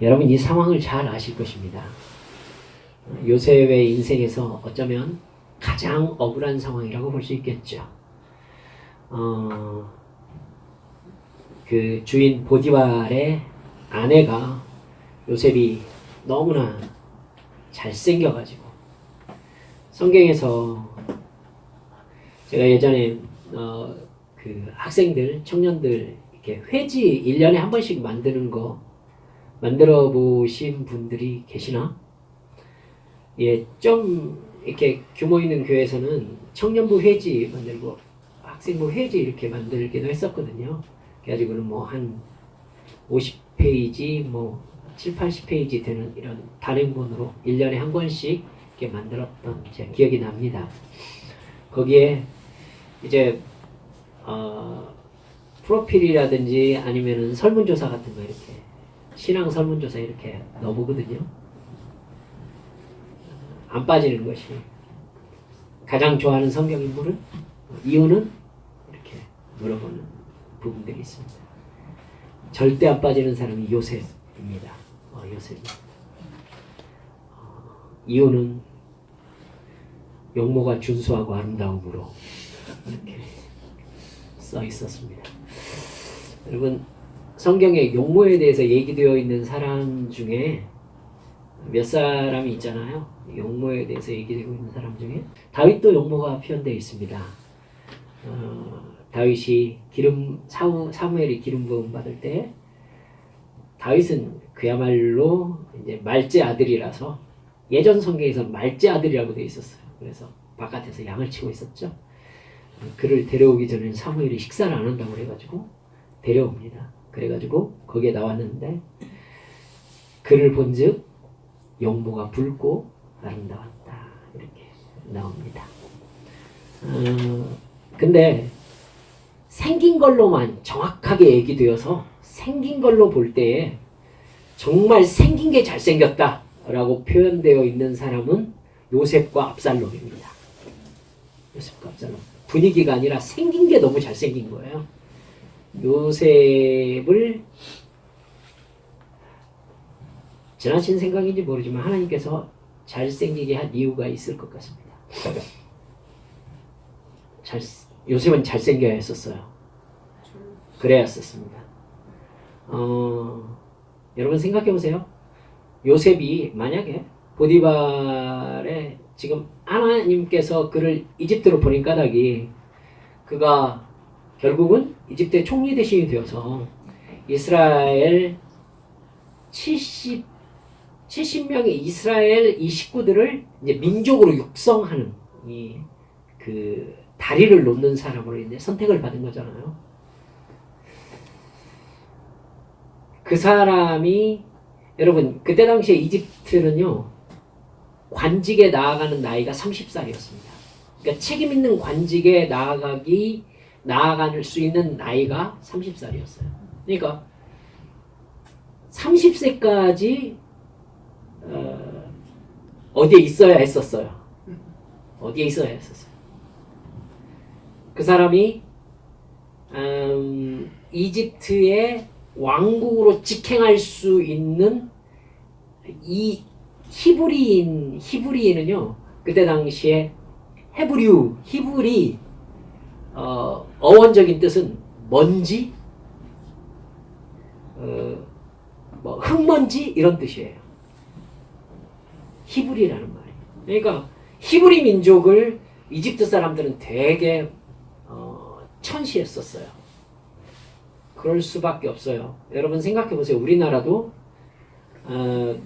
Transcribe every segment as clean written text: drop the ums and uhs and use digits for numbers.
여러분 이 상황을 잘 아실 것입니다. 요셉의 인생에서 어쩌면 가장 억울한 상황이라고 볼 수 있겠죠. 그 주인 보디발의 아내가 요셉이 너무나 잘생겨가지고 성경에서 제가 예전에 그 학생들, 청년들 이렇게 회지 1년에 한 번씩 만드는 거 만들어 보신 분들이 계시나? 예, 좀 이렇게 규모 있는 교회에서는 청년부 회지 만들고 학생부 회지 이렇게 만들기도 했었거든요. 그래가지고는 뭐 한 50페이지, 뭐 7, 80페이지 되는 이런 단행본으로 1년에 한 권씩 이렇게 만들었던 제 기억이 납니다. 거기에 이제 프로필이라든지 아니면은 설문조사 같은 거 이렇게 신앙 설문조사 이렇게 넣어보거든요. 안 빠지는 것이 가장 좋아하는 성경 인물은 이유는 이렇게 물어보는 부분들이 있습니다. 절대 안 빠지는 사람이 요셉입니다. 요셉. 이유는 용모가 준수하고 아름다움으로 이렇게 써 있었습니다. 여러분 성경에 용모에 대해서 얘기되어 있는 사람 중에 몇 사람이 있잖아요. 용모에 대해서 얘기되고 있는 사람 중에 다윗도 용모가 표현되어 있습니다. 다윗이 사무엘이 기름 부음 받을 때 다윗은 그야말로 이제 말제 아들이라서 예전 성경에서 말제 아들이라고 되어 있었어요. 그래서 바깥에서 양을 치고 있었죠. 그를 데려오기 전에 사무엘이 식사를 안 한다고 그래가지고 데려옵니다. 그래가지고 거기에 나왔는데 그를 본즉 용모가 붉고 아름다웠다 이렇게 나옵니다. 근데 생긴 걸로만 정확하게 얘기되어서 생긴 걸로 볼 때에 정말 생긴 게 잘생겼다 라고 표현되어 있는 사람은 요셉과 압살롬입니다. 요셉과 압살롬. 분위기가 아니라 생긴 게 너무 잘생긴 거예요. 요셉을 지나친 생각인지 모르지만 하나님께서 잘생기게 한 이유가 있을 것 같습니다. 요셉은 잘생겨야 했었어요. 그래야 했었습니다. 여러분 생각해 보세요. 요셉이 만약에 보디발의 지금 하나님께서 그를 이집트로 보낸 까닭이 그가 결국은 이집트의 총리 대신이 되어서 이스라엘 70명의 이스라엘 이 식구들을 이제 민족으로 육성하는 그 다리를 놓는 사람으로 이제 선택을 받은 거잖아요. 그 사람이 여러분 그때 당시에 이집트는요 관직에 나아가는 나이가 30살이었습니다. 그러니까 책임 있는 관직에 나아갈 수 있는 나이가 30살이었어요. 그러니까 30세까지 어디에 있어야 했었어요. 어디에 있어야 했었어요. 그 사람이 이집트의 왕국으로 직행할 수 있는 이 히브리인은요 그때 당시에 히브리 어원적인 뜻은 먼지, 뭐 흙먼지 이런 뜻이에요. 히브리라는 말이에요. 그러니까 히브리 민족을 이집트 사람들은 되게 천시했었어요. 그럴 수밖에 없어요. 여러분 생각해 보세요. 우리나라도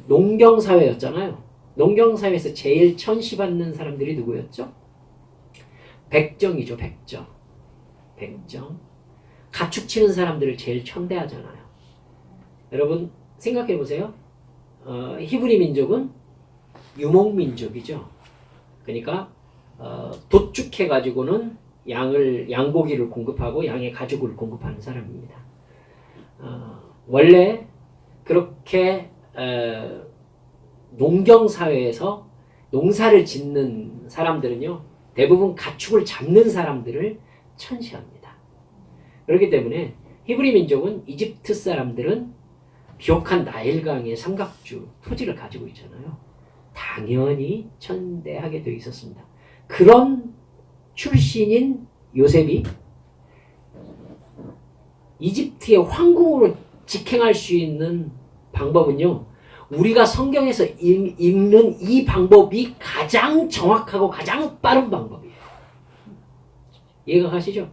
농경사회였잖아요. 농경사회에서 제일 천시받는 사람들이 누구였죠? 백정이죠. 백정. 가축 치는 사람들을 제일 천대하잖아요. 여러분 생각해 보세요. 히브리 민족은 유목민족이죠. 그러니까 도축해가지고는 양고기를 공급하고 양의 가죽을 공급하는 사람입니다. 원래 그렇게 농경사회에서 농사를 짓는 사람들은요 대부분 가축을 잡는 사람들을 천시합니다. 그렇기 때문에 히브리 민족은 이집트 사람들은 비옥한 나일강의 삼각주 토지를 가지고 있잖아요. 당연히 천대하게 되어 있었습니다. 그런 출신인 요셉이 이집트의 황궁으로 직행할 수 있는 방법은요, 우리가 성경에서 읽는 이 방법이 가장 정확하고 가장 빠른 방법이에요. 이해가 가시죠?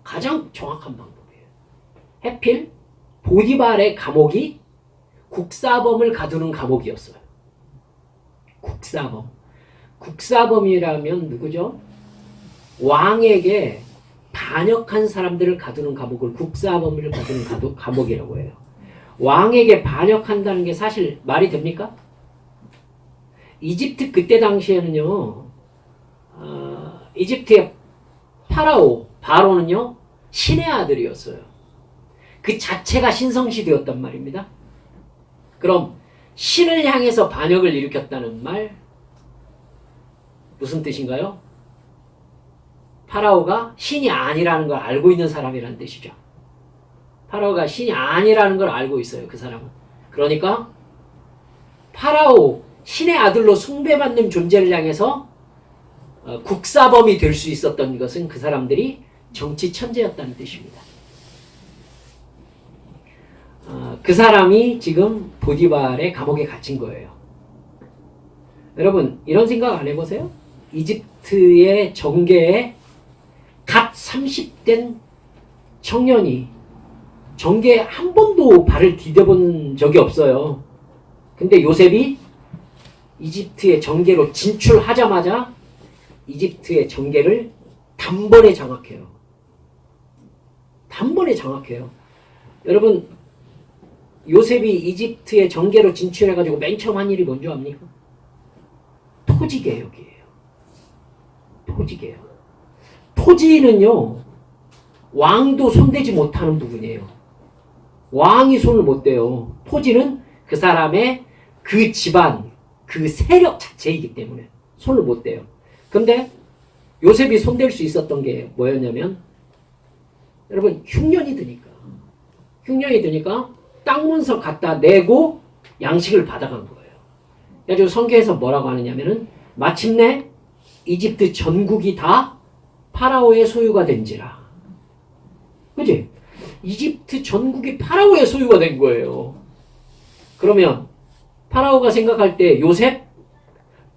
가장 정확한 방법이에요. 해필 보디발의 감옥이 국사범을 가두는 감옥이었어요. 국사범. 국사범이라면 누구죠? 왕에게 반역한 사람들을 가두는 감옥을 국사범을 가두는 감옥이라고 해요. 왕에게 반역한다는 게 사실 말이 됩니까? 이집트 그때 당시에는요, 이집트의 바로는요, 신의 아들이었어요. 그 자체가 신성시되었단 말입니다. 그럼 신을 향해서 반역을 일으켰다는 말 무슨 뜻인가요? 파라오가 신이 아니라는 걸 알고 있는 사람이라는 뜻이죠. 파라오가 신이 아니라는 걸 알고 있어요. 그 사람은. 그러니까 파라오, 신의 아들로 숭배받는 존재를 향해서 국사범이 될 수 있었던 것은 그 사람들이 정치 천재였다는 뜻입니다. 그 사람이 지금 보디발의 감옥에 갇힌 거예요. 여러분, 이런 생각 안 해보세요? 이집트의 정계에 갓 30된 청년이 정계에 한 번도 발을 디뎌본 적이 없어요. 근데 요셉이 이집트의 정계로 진출하자마자 이집트의 정계를 단번에 장악해요. 단번에 장악해요. 여러분, 요셉이 이집트의 정계로 진출해가지고 맨 처음 한 일이 뭔지 압니까? 토지개혁이에요. 토지개혁. 토지는요, 왕도 손대지 못하는 부분이에요. 왕이 손을 못 대요. 토지는 그 사람의 그 집안, 그 세력 자체이기 때문에 손을 못 대요. 근데 요셉이 손댈 수 있었던 게 뭐였냐면, 여러분, 흉년이 드니까 땅 문서 갖다 내고 양식을 받아간 거예요. 그래서 성경에서 뭐라고 하느냐면은 마침내 이집트 전국이 다 파라오의 소유가 된지라. 그치? 이집트 전국이 파라오의 소유가 된 거예요. 그러면 파라오가 생각할 때 요셉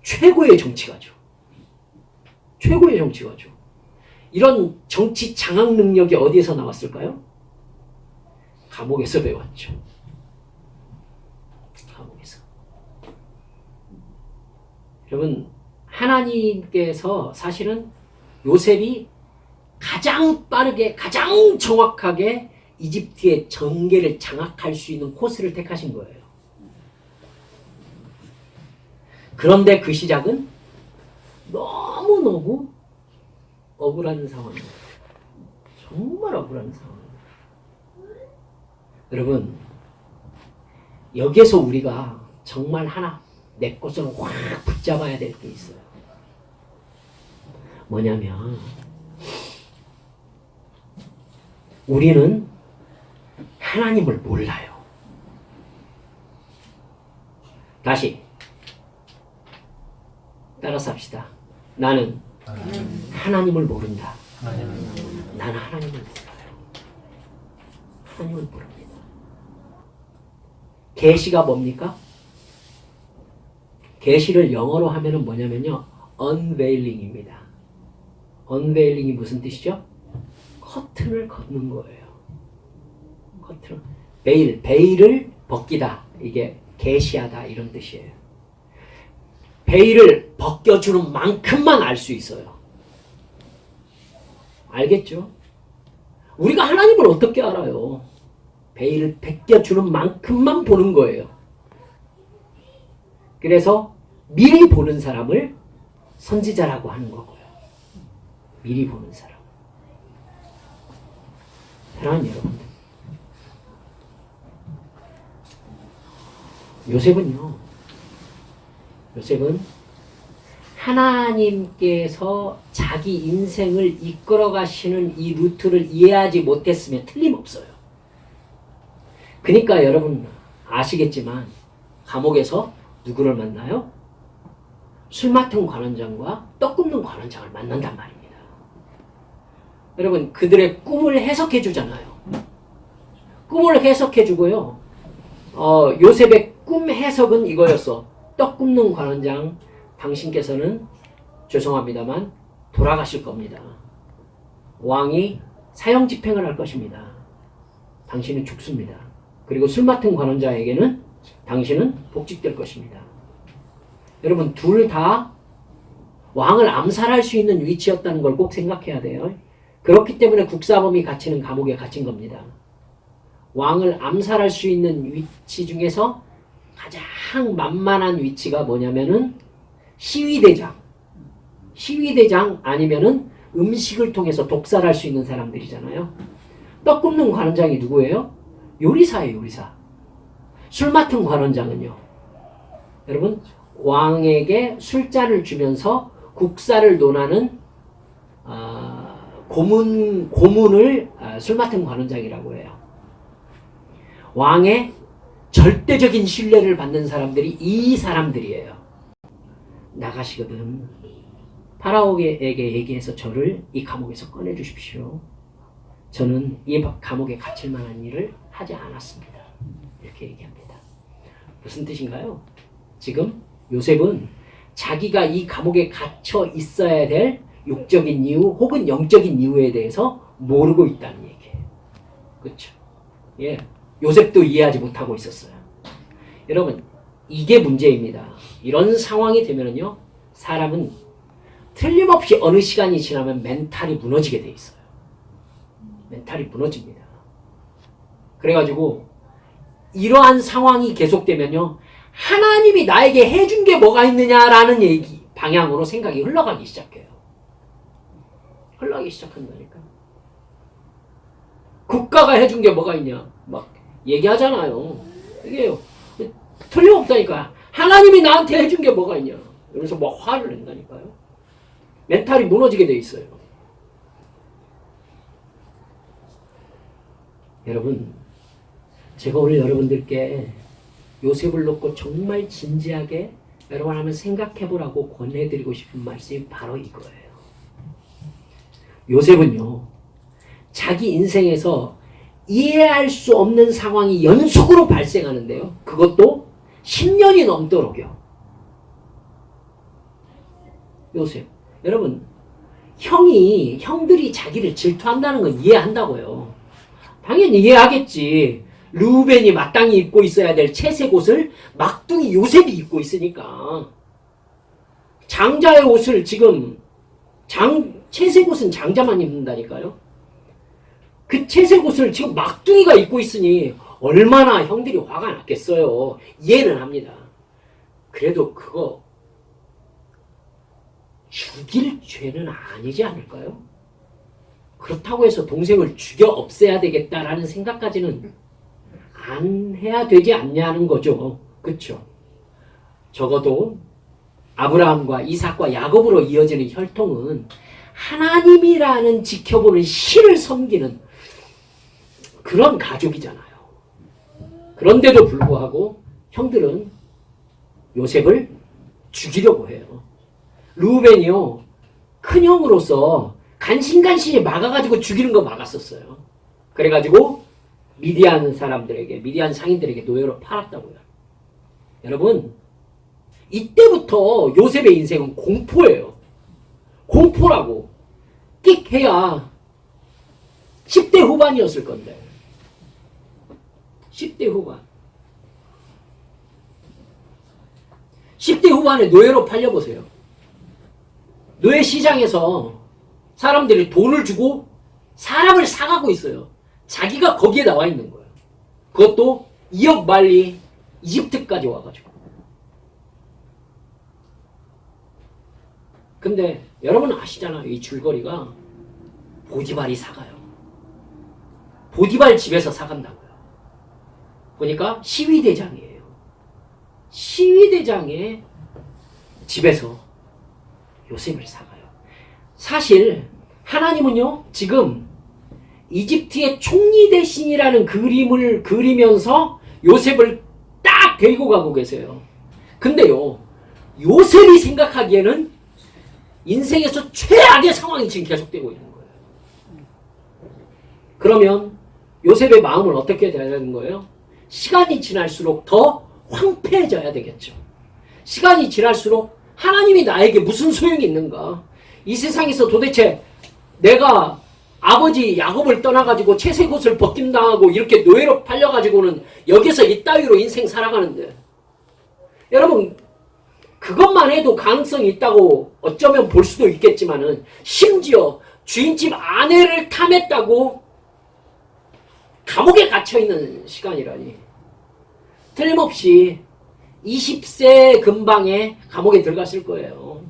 최고의 정치가죠. 최고의 정치가죠. 이런 정치 장악 능력이 어디에서 나왔을까요? 감옥에서 배웠죠. 감옥에서. 여러분, 하나님께서 사실은 요셉이 가장 빠르게, 가장 정확하게 이집트의 정계를 장악할 수 있는 코스를 택하신 거예요. 그런데 그 시작은 너무너무 억울한 상황이에요. 정말 억울한 상황이에요. 여러분, 여기에서 우리가 정말 하나 내 것을 확 붙잡아야 될 게 있어요. 뭐냐면 우리는 하나님을 몰라요. 다시 따라서 합시다. 나는 하나님을 모른다. 나는 하나님을 몰라요. 하나님을 모릅니다. 계시가 뭡니까? 계시를 영어로 하면은 뭐냐면요, unveiling입니다. unveiling이 무슨 뜻이죠? 커튼을 걷는 거예요. 커튼, 베일을 벗기다. 이게 계시하다 이런 뜻이에요. 베일을 벗겨주는 만큼만 알 수 있어요. 알겠죠? 우리가 하나님을 어떻게 알아요? 베일을 벗겨주는 만큼만 보는 거예요. 그래서 미리 보는 사람을 선지자라고 하는 거고요. 미리 보는 사람. 사랑하는 여러분들, 요셉은 하나님께서 자기 인생을 이끌어 가시는 이 루트를 이해하지 못했으면 틀림없어요. 그러니까 여러분, 아시겠지만 감옥에서 누구를 만나요? 술 맡은 관원장과 떡 굽는 관원장을 만난단 말입니다. 여러분, 그들의 꿈을 해석해 주잖아요. 꿈을 해석해 주고요. 요셉의 꿈 해석은 이거였어. 떡 굽는 관원장, 당신께서는 죄송합니다만 돌아가실 겁니다. 왕이 사형 집행을 할 것입니다. 당신은 죽습니다. 그리고 술 맡은 관원장에게는 당신은 복직될 것입니다. 여러분, 둘 다 왕을 암살할 수 있는 위치였다는 걸 꼭 생각해야 돼요. 그렇기 때문에 국사범이 갇히는 감옥에 갇힌 겁니다. 왕을 암살할 수 있는 위치 중에서 가장 만만한 위치가 뭐냐면은 시위대장 아니면은 음식을 통해서 독살할 수 있는 사람들이잖아요. 떡 굽는 관원장이 누구예요? 요리사예요, 요리사. 술 맡은 관원장은요. 여러분, 왕에게 술잔을 주면서 국사를 논하는 고문을 술 맡은 관원장이라고 해요. 왕의 절대적인 신뢰를 받는 사람들이 이 사람들이에요. 나가시거든. 파라오에게 얘기해서 저를 이 감옥에서 꺼내주십시오. 저는 이 감옥에 갇힐 만한 일을 하지 않았습니다. 이렇게 얘기합니다. 무슨 뜻인가요? 지금 요셉은 자기가 이 감옥에 갇혀 있어야 될 육적인 이유 혹은 영적인 이유에 대해서 모르고 있다는 얘기예요. 그렇죠? 예, 요셉도 이해하지 못하고 있었어요. 여러분, 이게 문제입니다. 이런 상황이 되면요, 사람은 틀림없이 어느 시간이 지나면 멘탈이 무너지게 돼 있어요. 멘탈이 무너집니다. 그래가지고 이러한 상황이 계속되면요, 하나님이 나에게 해준 게 뭐가 있느냐라는 방향으로 생각이 흘러가기 시작해요. 흘러가기 시작한다니까. 국가가 해준 게 뭐가 있냐 막 얘기하잖아요. 이게요, 틀림없다니까. 하나님이 나한테 해준 게 뭐가 있냐 이러면서 막 화를 낸다니까요. 멘탈이 무너지게 돼 있어요. 여러분, 제가 오늘 여러분들께 요셉을 놓고 정말 진지하게 여러분 한번 생각해보라고 권해드리고 싶은 말씀이 바로 이거예요. 요셉은요, 자기 인생에서 이해할 수 없는 상황이 연속으로 발생하는데요, 그것도 10년이 넘도록요. 요셉, 여러분, 형들이 자기를 질투한다는 건 이해한다고요. 당연히 이해하겠지. 르우벤이 마땅히 입고 있어야 될 채색 옷을 막둥이 요셉이 입고 있으니까. 장자의 옷을 지금 채색 옷은 장자만 입는다니까요. 그 채색 옷을 지금 막둥이가 입고 있으니 얼마나 형들이 화가 났겠어요. 이해는 합니다. 그래도 그거 죽일 죄는 아니지 않을까요? 그렇다고 해서 동생을 죽여 없애야 되겠다라는 생각까지는 안 해야 되지 않냐는 거죠. 그렇죠? 적어도 아브라함과 이삭과 야곱으로 이어지는 혈통은 하나님이라는 지켜보는 신을 섬기는 그런 가족이잖아요. 그런데도 불구하고 형들은 요셉을 죽이려고 해요. 르우벤이요, 큰 형으로서 간신간신히 막아가지고 죽이는 거 막았었어요. 그래가지고 미디안 상인들에게 노예로 팔았다고요. 여러분, 이때부터 요셉의 인생은 공포예요. 공포라고. 끽 해야 10대 후반이었을 건데. 10대 후반. 10대 후반에 노예로 팔려보세요. 노예 시장에서 사람들이 돈을 주고 사람을 사가고 있어요. 자기가 거기에 나와 있는 거예요. 그것도 2억 말리 이집트까지 와가지고. 근데 여러분 아시잖아요. 이 줄거리가 보디발이 사가요. 보디발 집에서 사간다고요. 보니까 시위대장이에요. 시위대장의 집에서 요셉을 사가요. 사실 하나님은요, 지금 이집트의 총리 대신이라는 그림을 그리면서 요셉을 데리고 가고 계세요. 근데요, 요셉이 생각하기에는 인생에서 최악의 상황이 지금 계속되고 있는 거예요. 그러면 요셉의 마음은 어떻게 돼야 되는 거예요? 시간이 지날수록 더 황폐해져야 되겠죠. 시간이 지날수록 하나님이 나에게 무슨 소용이 있는가? 이 세상에서 도대체 내가 아버지 야곱을 떠나가지고 채색옷을 벗김당하고 이렇게 노예로 팔려가지고는 여기서 이따위로 인생 살아가는데, 여러분 그것만 해도 가능성이 있다고 어쩌면 볼 수도 있겠지만은, 심지어 주인집 아내를 탐했다고 감옥에 갇혀있는 시간이라니. 틀림없이 20세 근방에 감옥에 들어갔을 거예요.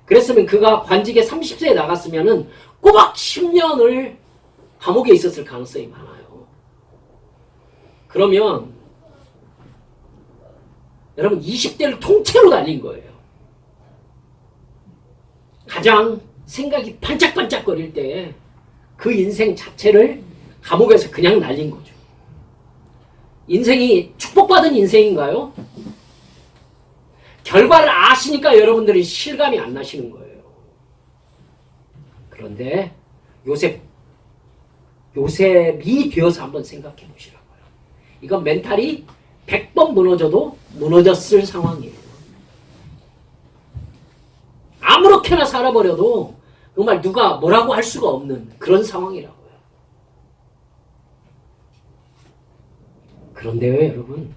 그랬으면 그가 관직에 30세에 나갔으면은 꼬박 10년을 감옥에 있었을 가능성이 많아요. 그러면 여러분 20대를 통째로 날린 거예요. 가장 생각이 반짝반짝거릴 때 그 인생 자체를 감옥에서 그냥 날린 거죠. 인생이 축복받은 인생인가요? 결과를 아시니까 여러분들이 실감이 안 나시는 거예요. 그런데 요셉이 되어서 한번 생각해 보시라고요. 이건 멘탈이 100번 무너져도 무너졌을 상황이에요. 아무렇게나 살아버려도 정말 누가 뭐라고 할 수가 없는 그런 상황이라고요. 그런데요, 여러분,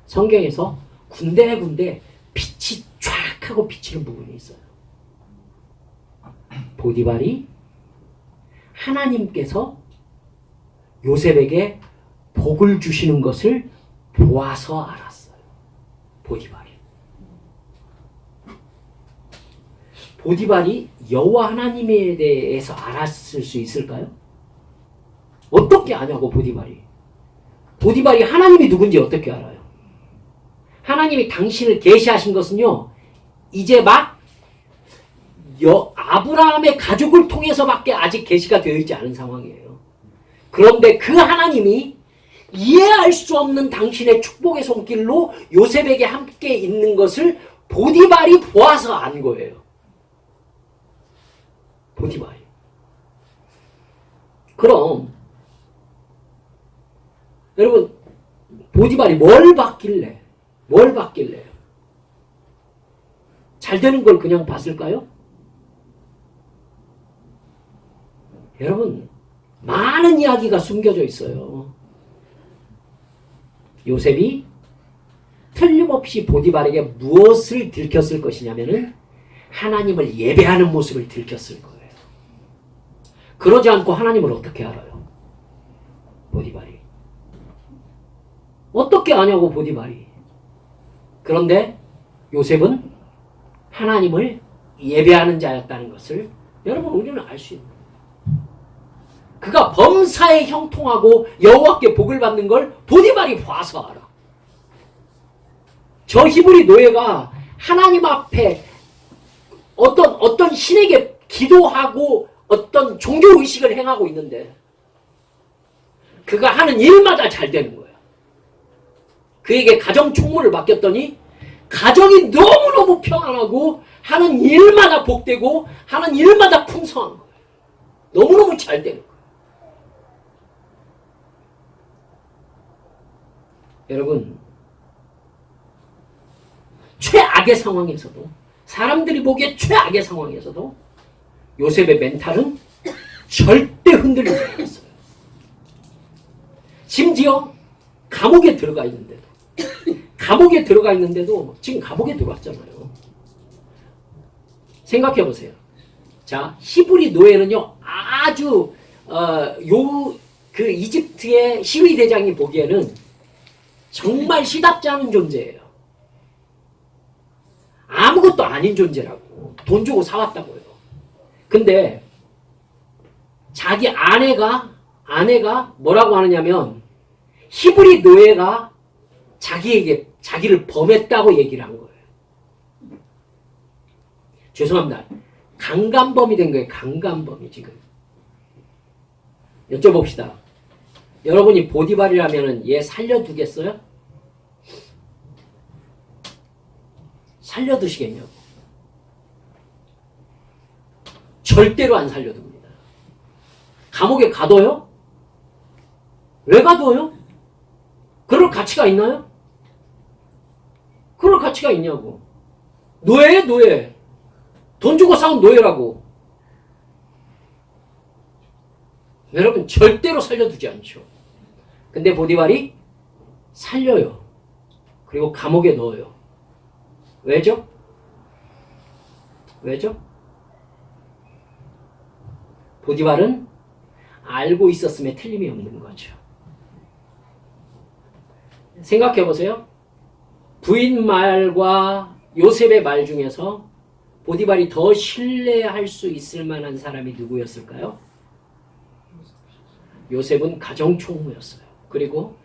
성경에서 군데군데 빛이 쫙 하고 비치는 부분이 있어요. 보디발이 하나님께서 요셉에게 복을 주시는 것을 보아서 알았어요. 보디발이 여호와 하나님에 대해서 알았을 수 있을까요? 어떻게 아냐고. 보디발이 하나님이 누군지 어떻게 알아요? 하나님이 당신을 계시하신 것은요, 이제 막 아브라함의 가족을 통해서밖에 아직 계시가 되어 있지 않은 상황이에요. 그런데 그 하나님이 이해할 수 없는 당신의 축복의 손길로 요셉에게 함께 있는 것을 보디발이 보아서 안 거예요. 보디발이. 그럼 여러분, 보디발이 뭘 봤길래 잘 되는 걸 그냥 봤을까요? 여러분, 많은 이야기가 숨겨져 있어요. 요셉이 틀림없이 보디발에게 무엇을 들켰을 것이냐면은 하나님을 예배하는 모습을 들켰을 거예요. 그러지 않고 하나님을 어떻게 알아요? 보디발이. 어떻게 아냐고, 보디발이. 그런데 요셉은 하나님을 예배하는 자였다는 것을 여러분, 우리는 알 수 있는 거예요. 그가 범사에 형통하고 여호와께 복을 받는 걸 보디발이 봐서 알아. 저 히브리 노예가 하나님 앞에 어떤 신에게 기도하고 어떤 종교의식을 행하고 있는데 그가 하는 일마다 잘 되는 거야. 그에게 가정 총무를 맡겼더니 가정이 너무너무 평안하고 하는 일마다 복되고 하는 일마다 풍성한 거예요. 너무너무 잘 되는 거예요. 여러분, 최악의 상황에서도, 사람들이 보기에 최악의 상황에서도 요셉의 멘탈은 절대 흔들리지 않았어요. 심지어 감옥에 들어가 있는데도 지금 감옥에 들어왔잖아요. 생각해 보세요. 자, 히브리 노예는요, 아주 그 이집트의 시위 대장이 보기에는 정말 시답지 않은 존재예요. 아무것도 아닌 존재라고. 돈 주고 사왔다고요. 근데 자기 아내가 뭐라고 하느냐면 히브리 노예가 자기를 범했다고 얘기를 한 거예요. 죄송합니다. 강간범이 된 거예요. 강간범이 지금. 여쭤봅시다. 여러분이 보디발이라면 얘 살려두겠어요? 살려두시겠냐고. 절대로 안 살려둡니다. 감옥에 가둬요? 왜 가둬요? 그럴 가치가 있나요? 그럴 가치가 있냐고. 노예에 노예. 돈 주고 사온 노예라고. 여러분 절대로 살려두지 않죠. 근데 보디발이 살려요. 그리고 감옥에 넣어요. 왜죠? 왜죠? 보디발은 알고 있었음에 틀림이 없는 거죠. 생각해 보세요. 부인 말과 요셉의 말 중에서 보디발이 더 신뢰할 수 있을 만한 사람이 누구였을까요? 요셉은 가정총무였어요. 그리고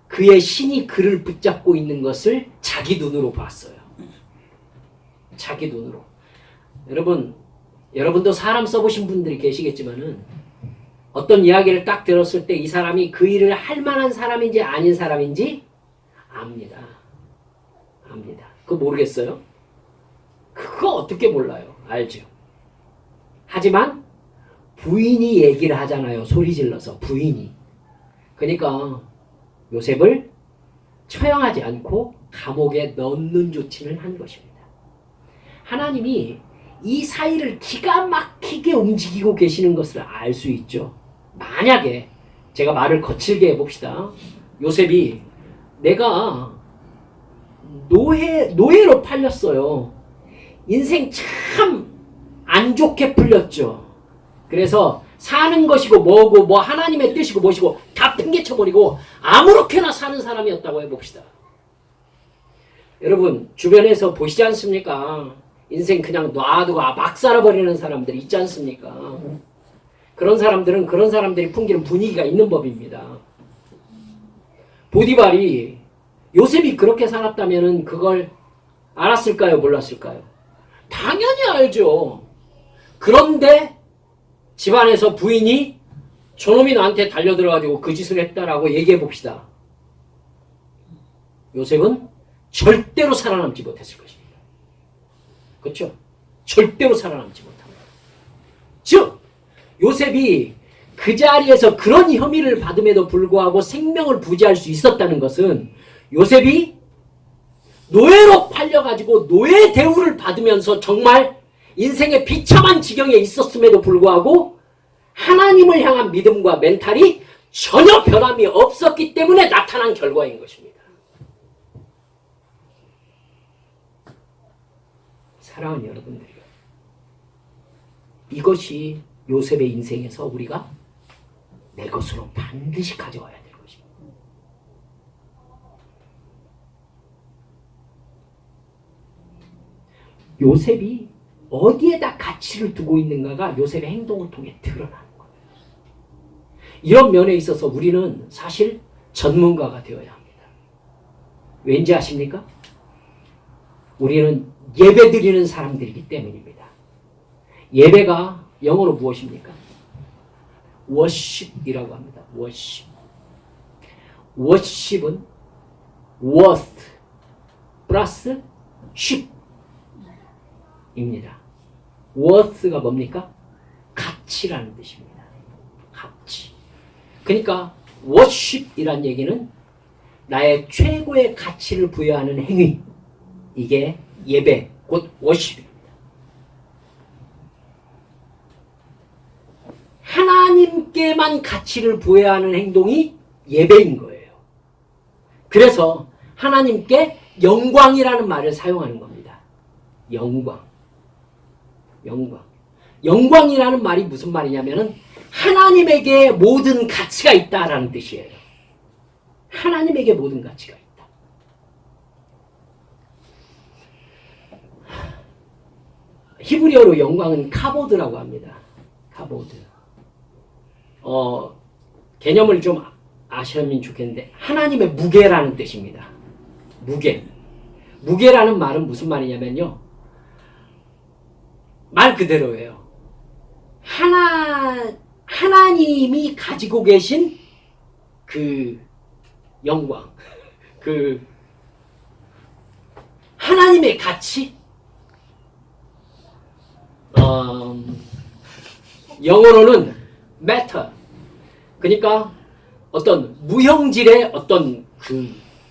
그의 신이 그를 붙잡고 있는 것을 자기 눈으로 봤어요. 자기 눈으로. 여러분도 사람 써보신 분들이 계시겠지만은 어떤 이야기를 딱 들었을 때 이 사람이 그 일을 할 만한 사람인지 아닌 사람인지 압니다. 압니다. 그거 모르겠어요? 그거 어떻게 몰라요? 알죠? 하지만 부인이 얘기를 하잖아요. 소리 질러서 부인이. 그러니까 요셉을 처형하지 않고 감옥에 넣는 조치를 한 것입니다. 하나님이 이 사이를 기가 막히게 움직이고 계시는 것을 알 수 있죠. 만약에 제가 말을 거칠게 해봅시다. 요셉이 내가 노예로 팔렸어요. 인생 참 안 좋게 풀렸죠. 그래서 사는 것이고 뭐고 뭐 하나님의 뜻이고 뭐시고 다 핑계쳐버리고 아무렇게나 사는 사람이었다고 해봅시다. 여러분 주변에서 보시지 않습니까? 인생 그냥 놔두고 막 살아버리는 사람들이 있지 않습니까? 그런 사람들이 풍기는 분위기가 있는 법입니다. 보디발이 요셉이 그렇게 살았다면 그걸 알았을까요? 몰랐을까요? 당연히 알죠. 그런데 집안에서 부인이 저놈이 나한테 달려들어가지고 그 짓을 했다라고 얘기해 봅시다. 요셉은 절대로 살아남지 못했을 것입니다. 그렇죠? 절대로 살아남지 못합니다. 즉 요셉이 그 자리에서 그런 혐의를 받음에도 불구하고 생명을 부지할 수 있었다는 것은 요셉이 노예로 팔려가지고 노예 대우를 받으면서 정말 인생의 비참한 지경에 있었음에도 불구하고 하나님을 향한 믿음과 멘탈이 전혀 변함이 없었기 때문에 나타난 결과인 것입니다. 사랑하는 여러분들이요. 이것이 요셉의 인생에서 우리가 내 것으로 반드시 가져와야 될 것입니다. 요셉이 어디에다 가치를 두고 있는가가 요셉의 행동을 통해 드러나는 거예요. 이런 면에 있어서 우리는 사실 전문가가 되어야 합니다. 왠지 아십니까? 우리는 예배 드리는 사람들이기 때문입니다. 예배가 영어로 무엇입니까? worship이라고 합니다. worship. worship은 worth 플러스 ship입니다. worth가 뭡니까? 가치라는 뜻입니다. 가치. 그러니까 worship이란 얘기는 나의 최고의 가치를 부여하는 행위. 이게 예배, 곧 worship입니다. 하나님께만 가치를 부여하는 행동이 예배인 거예요. 그래서 하나님께 영광이라는 말을 사용하는 겁니다. 영광. 영광이라는 말이 무슨 말이냐면은 하나님에게 모든 가치가 있다라는 뜻이에요. 하나님에게 모든 가치가 있다. 히브리어로 영광은 카보드라고 합니다. 카보드. 개념을 좀 아시면 좋겠는데 하나님의 무게라는 뜻입니다. 무게라는 말은 무슨 말이냐면요. 말 그대로예요. 하나님이 가지고 계신 그 영광, 그 하나님의 가치, 영어로는 matter. 그러니까 어떤 무형질의 어떤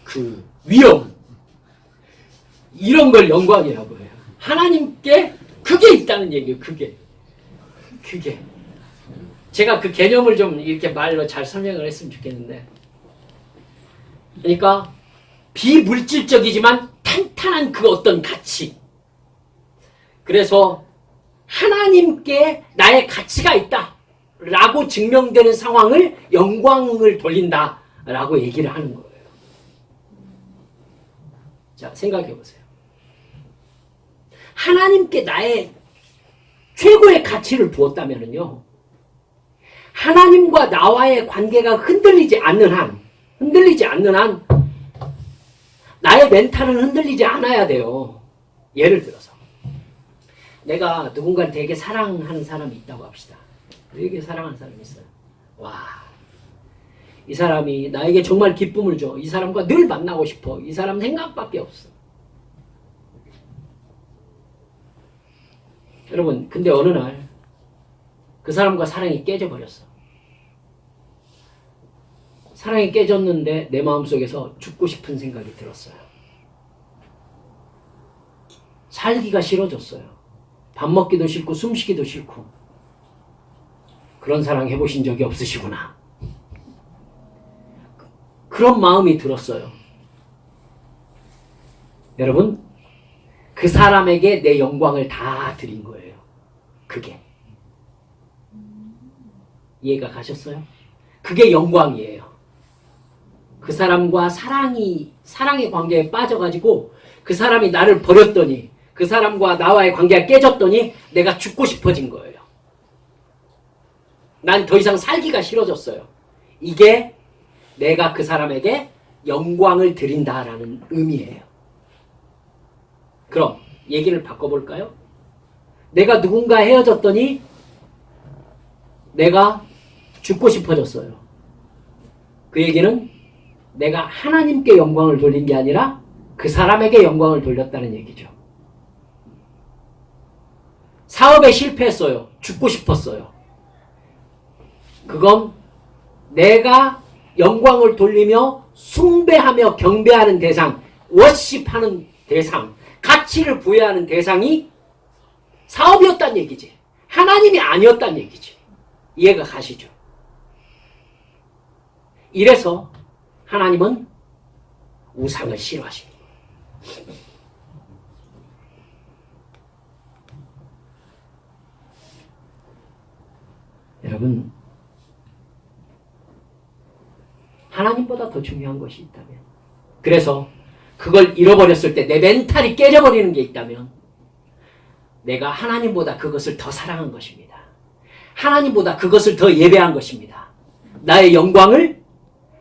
그 위험. 이런 걸 영광이라고 해요. 하나님께 그게 있다는 얘기예요. 그게. 제가 그 개념을 좀 이렇게 말로 잘 설명을 했으면 좋겠는데. 그러니까 비물질적이지만 탄탄한 그 어떤 가치. 그래서 하나님께 나의 가치가 있다 라고 증명되는 상황을 영광을 돌린다 라고 얘기를 하는 거예요. 자, 생각해 보세요. 하나님께 나의 최고의 가치를 두었다면요, 하나님과 나와의 관계가 흔들리지 않는 한 나의 멘탈은 흔들리지 않아야 돼요. 예를 들어서 내가 누군가를 되게 사랑하는 사람이 있다고 합시다. 되게 사랑하는 사람이 있어요. 와, 이 사람이 나에게 정말 기쁨을 줘. 이 사람과 늘 만나고 싶어. 이 사람 생각밖에 없어. 여러분, 근데 어느 날 그 사람과 사랑이 깨져버렸어. 사랑이 깨졌는데 내 마음속에서 죽고 싶은 생각이 들었어요. 살기가 싫어졌어요. 밥 먹기도 싫고 숨쉬기도 싫고. 그런 사랑 해보신 적이 없으시구나. 그런 마음이 들었어요. 여러분, 그 사람에게 내 영광을 다 드린 거예요. 그게. 이해가 가셨어요? 그게 영광이에요. 그 사람과 사랑의 관계에 빠져가지고 그 사람이 나를 버렸더니, 그 사람과 나와의 관계가 깨졌더니 내가 죽고 싶어진 거예요. 난 더 이상 살기가 싫어졌어요. 이게 내가 그 사람에게 영광을 드린다라는 의미예요. 그럼 얘기를 바꿔볼까요? 내가 누군가 헤어졌더니 내가 죽고 싶어졌어요. 그 얘기는 내가 하나님께 영광을 돌린 게 아니라 그 사람에게 영광을 돌렸다는 얘기죠. 사업에 실패했어요. 죽고 싶었어요. 그건 내가 영광을 돌리며 숭배하며 경배하는 대상, 워십하는 대상, 가치를 부여하는 대상이 사업이었단 얘기지. 하나님이 아니었단 얘기지. 이해가 가시죠? 이래서 하나님은 우상을 싫어하십니다. 여러분, 하나님보다 더 중요한 것이 있다면, 그래서 그걸 잃어버렸을 때 내 멘탈이 깨져버리는 게 있다면 내가 하나님보다 그것을 더 사랑한 것입니다. 하나님보다 그것을 더 예배한 것입니다. 나의 영광을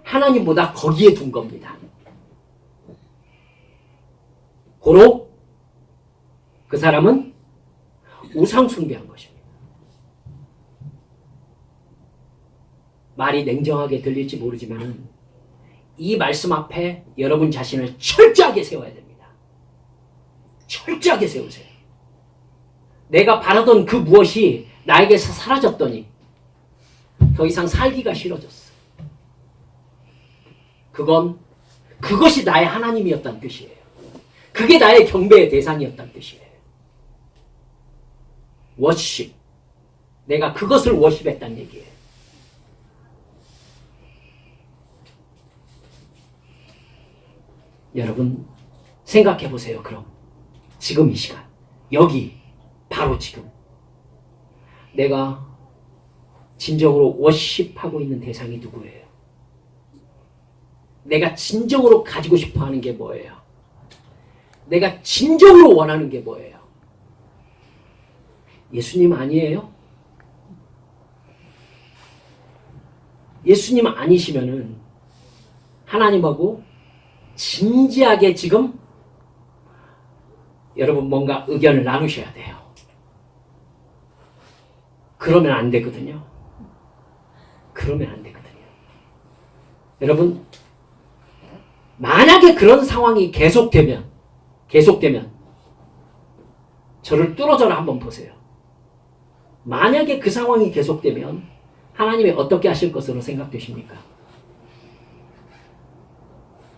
하나님보다 거기에 둔 겁니다. 고로 그 사람은 우상 숭배한 것입니다. 말이 냉정하게 들릴지 모르지만 이 말씀 앞에 여러분 자신을 철저하게 세워야 됩니다. 철저하게 세우세요. 내가 바라던 그 무엇이 나에게서 사라졌더니 더 이상 살기가 싫어졌어. 그것이 나의 하나님이었다는 뜻이에요. 그게 나의 경배의 대상이었다는 뜻이에요. 워십. 내가 그것을 워십했다는 얘기예요. 여러분, 생각해 보세요. 그럼 지금 이 시간, 여기 바로 지금 내가 진정으로 워십하고 있는 대상이 누구예요? 내가 진정으로 가지고 싶어 하는 게 뭐예요? 내가 진정으로 원하는 게 뭐예요? 예수님 아니에요? 예수님 아니시면은 하나님하고 진지하게 지금 여러분 뭔가 의견을 나누셔야 돼요. 그러면 안 되거든요. 그러면 안 되거든요. 여러분, 만약에 그런 상황이 계속되면 저를 뚫어져라 한번 보세요. 만약에 그 상황이 계속되면 하나님이 어떻게 하실 것으로 생각되십니까?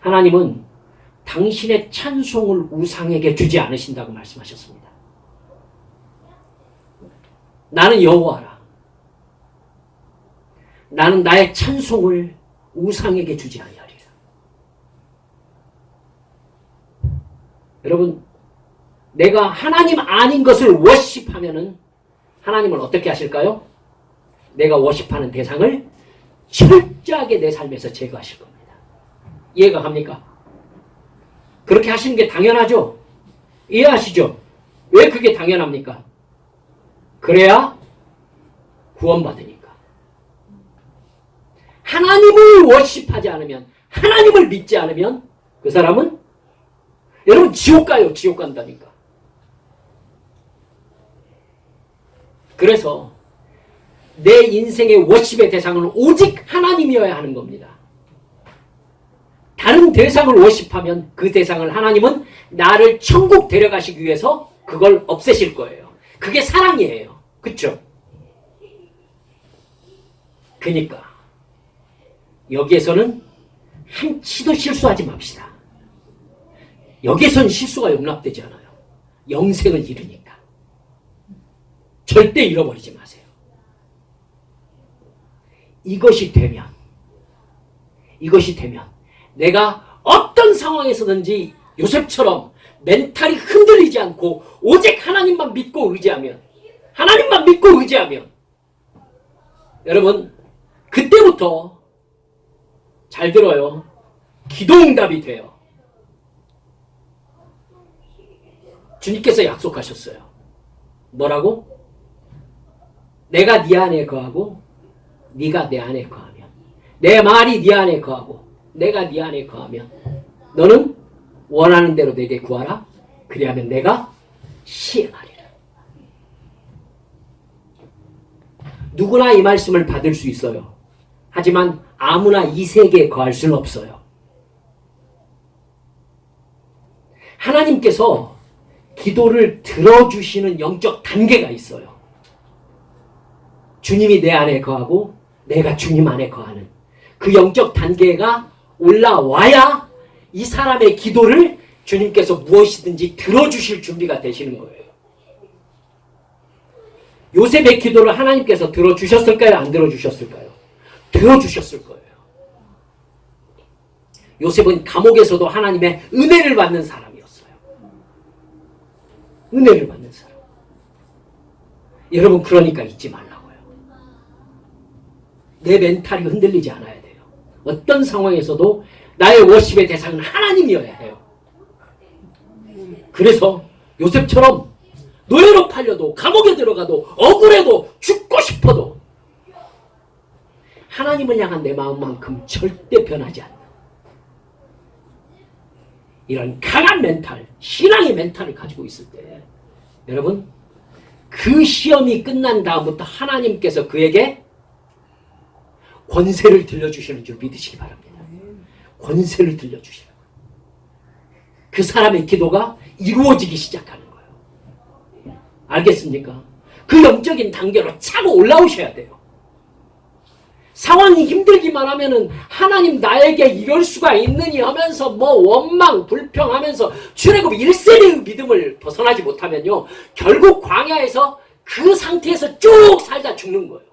하나님은 당신의 찬송을 우상에게 주지 않으신다고 말씀하셨습니다. 나는 여호와라. 나는 나의 찬송을 우상에게 주지 아니하리라. 여러분, 내가 하나님 아닌 것을 워십하면은 하나님은 어떻게 하실까요? 내가 워십하는 대상을 철저하게 내 삶에서 제거하실 겁니다. 이해가 갑니까? 그렇게 하시는 게 당연하죠? 이해하시죠? 왜 그게 당연합니까? 그래야 구원받으니까. 하나님을 워십하지 않으면, 하나님을 믿지 않으면 그 사람은 여러분 지옥 가요. 지옥 간다니까. 그래서 내 인생의 워십의 대상은 오직 하나님이어야 하는 겁니다. 다른 대상을 워십하면 그 대상을 하나님은 나를 천국 데려가시기 위해서 그걸 없애실 거예요. 그게 사랑이에요. 그쵸? 그러니까 여기에서는 한치도 실수하지 맙시다. 여기에서는 실수가 용납되지 않아요. 영생을 잃으니까. 절대 잃어버리지 마세요. 이것이 되면 내가 어떤 상황에서든지 요셉처럼 멘탈이 흔들리지 않고 오직 하나님만 믿고 의지하면, 여러분 그때부터 잘 들어요. 기도응답이 돼요. 주님께서 약속하셨어요. 뭐라고? 내가 네 안에 거하고 네가 내 안에 거하면, 내 말이 네 안에 거하고 내가 네 안에 거하면 너는 원하는 대로 내게 구하라. 그리하면 내가 시행하리라. 누구나 이 말씀을 받을 수 있어요. 하지만 아무나 이 세계에 거할 수는 없어요. 하나님께서 기도를 들어주시는 영적 단계가 있어요. 주님이 내 안에 거하고 내가 주님 안에 거하는 그 영적 단계가 올라와야 이 사람의 기도를 주님께서 무엇이든지 들어주실 준비가 되시는 거예요. 요셉의 기도를 하나님께서 들어주셨을까요? 안 들어주셨을까요? 들어주셨을 거예요. 요셉은 감옥에서도 하나님의 은혜를 받는 사람이었어요. 은혜를 받는 사람. 여러분 그러니까 잊지 말라고요. 내 멘탈이 흔들리지 않아야 돼요. 어떤 상황에서도 나의 워십의 대상은 하나님이어야 해요. 그래서 요셉처럼 노예로 팔려도 감옥에 들어가도 억울해도 죽고 싶어도 하나님을 향한 내 마음만큼 절대 변하지 않는 이런 강한 멘탈, 신앙의 멘탈을 가지고 있을 때 여러분 그 시험이 끝난 다음부터 하나님께서 그에게 권세를 들려주시는 줄 믿으시기 바랍니다. 권세를 들려주시는 거예요. 그 사람의 기도가 이루어지기 시작하는 거예요. 알겠습니까? 그 영적인 단계로 차고 올라오셔야 돼요. 상황이 힘들기만 하면은 하나님 나에게 이럴 수가 있느니 하면서 뭐 원망, 불평하면서 출애굽 1세대의 믿음을 벗어나지 못하면요. 결국 광야에서 그 상태에서 쭉 살다 죽는 거예요.